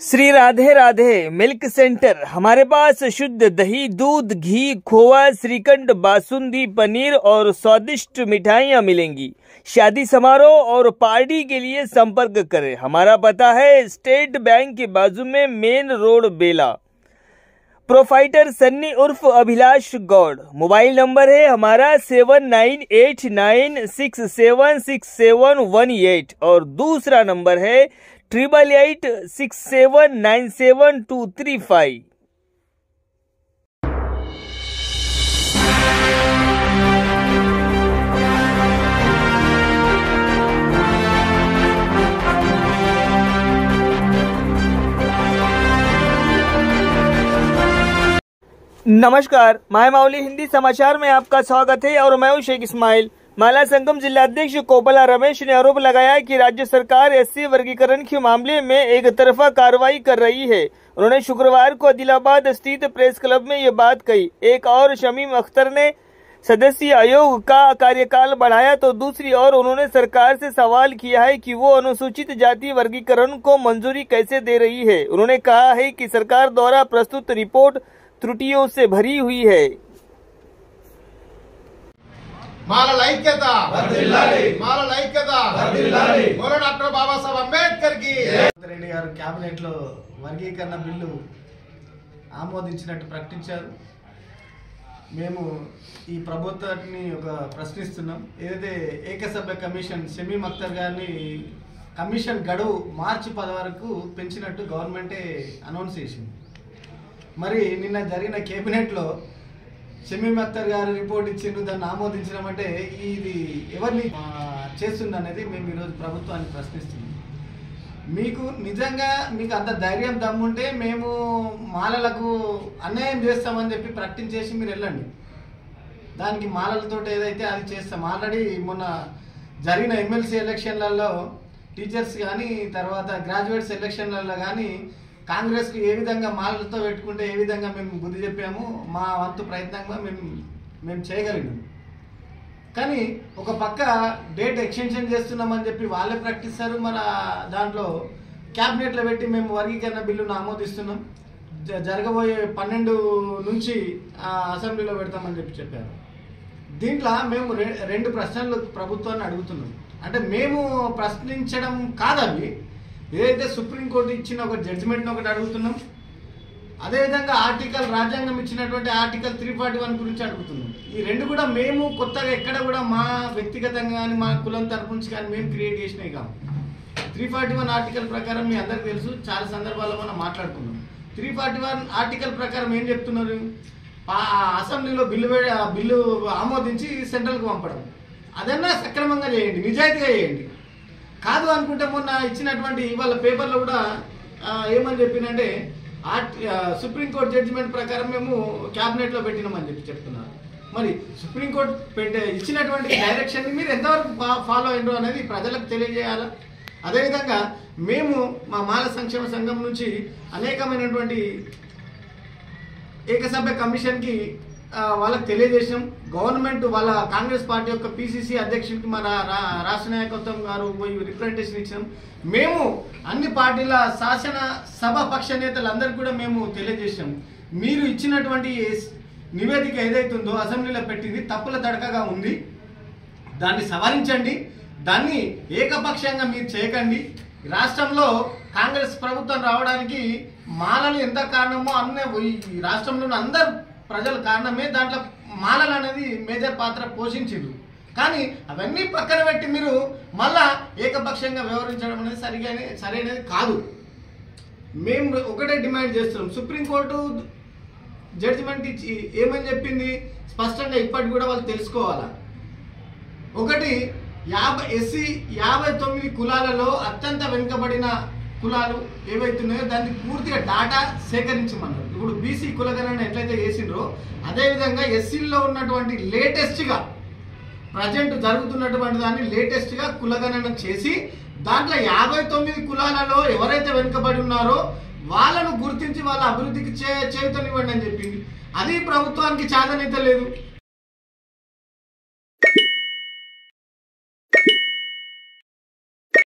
Shri Radhe Radhe milk centre. हमारे पास शुद्ध दही, दूध, घी, खोवा, श्रीखंड, बासुंदी, पनीर और स्वादिष्ट मिठाइयाँ मिलेंगी। शादी समारोह और पार्टी के लिए संपर्क करें। हमारा पता है स्टेट बैंक के बाजू में, मेन रोड, बेला। प्रोफाइटर सन्नी उर्फ अभिलाष गौड़। मोबाइल नंबर है हमारा 7989676718 और दूसरा नंबर है 8886797235। नमस्कार, माय माउली हिंदी समाचार में आपका स्वागत है और मैं हूं शेख इस्माइल। माला संगम जिलाध्यक्ष कोपला रमेश ने आरोप लगाया कि राज्य सरकार एससी वर्गीकरण के मामले में एक तरफा कार्रवाई कर रही है। उन्होंने शुक्रवार को आदिलाबाद स्थित प्रेस क्लब में ये बात कही। एक और शमीम अख्तर ने सदस्य आयोग का कार्यकाल बढ़ाया तो दूसरी ओर उन्होंने सरकार से सवाल किया है कि वो अनुसूचित जाति वर्गीकरण को मंजूरी कैसे दे रही है। उन्होंने कहा है कि सरकार द्वारा प्रस्तुत रिपोर्ट त्रुटियों से भरी हुई है। డాక్టర్ బాబాసాహెబ్ అంబేద్కర్ కి రెడ్డి గారు కేబినెట్ లో వర్గీకరణ బిల్లు ఆమోదించినట్టు ప్రకటించారు. మేము ఈ ప్రభుత్వాన్ని ఒక ప్రశ్నిస్తున్నాం. ఏదైతే ఏకసభ్య కమిషన్ షమీమ్ అఖ్తర్ గారిని కమిషన్ గడువు మార్చి 10 వరకు పెంచినట్టు గవర్నమెంటే అనౌన్స్ చేసింది. మరి నిన్న జరిగిన కేబినెట్లో షమీమ్ అఖ్తర్ గారు రిపోర్ట్ ఇచ్చిండ్రు, దాన్ని ఆమోదించడమంటే ఇది ఎవరిని చేస్తుంది అనేది మేము ఈరోజు ప్రభుత్వాన్ని ప్రశ్నిస్తున్నాం. మీకు నిజంగా మీకు అంత ధైర్యం దమ్ముంటే మేము మాలలకు అన్యాయం చేస్తామని చెప్పి ప్రకటించేసి మీరు వెళ్ళండి. దానికి మాలలతో ఏదైతే అది చేస్తాం. ఆల్రెడీ మొన్న జరిగిన ఎమ్మెల్సీ ఎలక్షన్లలో టీచర్స్ కానీ, తర్వాత గ్రాడ్యుయేట్స్ ఎలక్షన్లలో కానీ కాంగ్రెస్కి ఏ విధంగా మాలలతో పెట్టుకుంటే ఏ విధంగా మేము బుద్ధి చెప్పాము, మా వంతు ప్రయత్నంగా మేము చేయగలిగాం. కానీ ఒక పక్క డేట్ ఎక్స్టెన్షన్ చేస్తున్నామని చెప్పి వాళ్ళే ప్రకటిస్తారు. మన దాంట్లో క్యాబినెట్లో పెట్టి మేము వర్గీకరణ బిల్లును ఆమోదిస్తున్నాం, జరగబోయే 12 నుంచి అసెంబ్లీలో పెడతామని చెప్పారు. దీంట్లో మేము 2 ప్రశ్నలు ప్రభుత్వాన్ని అడుగుతున్నాం. అంటే మేము ప్రశ్నించడం కాదవి, ఏదైతే సుప్రీంకోర్టు ఇచ్చిన ఒక జడ్జిమెంట్ని ఒకటి అడుగుతున్నాం. అదేవిధంగా రాజ్యాంగం ఇచ్చినటువంటి ఆర్టికల్ 341 గురించి అడుగుతున్నాం. ఈ 2 కూడా మేము కొత్తగా ఎక్కడ కూడా మా వ్యక్తిగతంగా కానీ మా కులం తరపు నుంచి కానీ మేము క్రియేట్ చేసినవి కాదు. 341 ఆర్టికల్ ప్రకారం మీ అందరికీ తెలుసు, చాలా సందర్భాల్లో మనం మాట్లాడుకున్నాం. 341 ఆర్టికల్ ప్రకారం ఏం చెప్తున్నారు? అసెంబ్లీలో బిల్లు ఆమోదించి సెంట్రల్కి పంపడం. అదన్నా సక్రమంగా చేయండి, నిజాయితీగా చేయండి. కాదు అనుకుంటే మొన్న ఇచ్చినటువంటి ఇవాళ పేపర్లో కూడా ఏమని చెప్పిందంటే సుప్రీంకోర్టు జడ్జిమెంట్ ప్రకారం మేము క్యాబినెట్లో పెట్టినామని చెప్తున్నారు. మరి సుప్రీంకోర్టు ఇచ్చినటువంటి డైరెక్షన్ని మీరు ఎంతవరకు ఫాలో అయినరు అనేది ప్రజలకు తెలియజేయాలా. అదేవిధంగా మేము మా మాల సంక్షేమ సంఘం నుంచి అనేకమైనటువంటి ఏకసభ్య కమిషన్కి వాళ్ళకి తెలియజేసాం. గవర్నమెంట్ వాళ్ళ కాంగ్రెస్ పార్టీ యొక్క పిసిసి అధ్యక్షుడికి మన రాష్ట్ర నాయకత్వం గారు పోయి రిప్రజెంటేషన్ ఇచ్చాం. మేము అన్ని పార్టీల శాసన సభ పక్ష నేతలందరికీ కూడా మేము తెలియజేసాం. మీరు ఇచ్చినటువంటి నివేదిక ఏదైతుందో అసెంబ్లీలో పెట్టింది తప్పుల తడకగా ఉంది, దాన్ని సవరించండి. దాన్ని ఏకపక్షంగా మీరు చేయకండి. రాష్ట్రంలో కాంగ్రెస్ ప్రభుత్వం రావడానికి మాలలు ఎంత కారణమో ఈ రాష్ట్రంలోని అందరు ప్రజల కారణమే. దాంట్లో మాలలు అనేది మేజర్ పాత్ర పోషించింది. కానీ అవన్నీ పక్కన పెట్టి మీరు మళ్ళా ఏకపక్షంగా వ్యవహరించడం అనేది సరైనది కాదు. మేము ఒకటే డిమాండ్ చేస్తున్నాం. సుప్రీంకోర్టు జడ్జిమెంట్ ఇచ్చి ఏమని చెప్పింది స్పష్టంగా ఇప్పటికి కూడా వాళ్ళు తెలుసుకోవాలా. ఒకటి 59 కులాలలో అత్యంత వెనుకబడిన కులాలు ఏవైతున్నాయో దాన్ని పూర్తిగా డాటా సేకరించమన్నారు. ఇప్పుడు బీసీ కులగణన ఎట్లయితే చేసిండ్రో అదేవిధంగా ఎస్సీల్లో ఉన్నటువంటి లేటెస్ట్గా ప్రజెంట్ జరుగుతున్నటువంటి దాన్ని లేటెస్ట్గా కులగణన చేసి దాంట్లో 59 కులాలలో ఎవరైతే వెనుకబడి ఉన్నారో వాళ్ళను గుర్తించి వాళ్ళ అభివృద్ధికి చేయుతనివ్వండి అని చెప్పింది. అది ప్రభుత్వానికి చేతనైతే లేదు.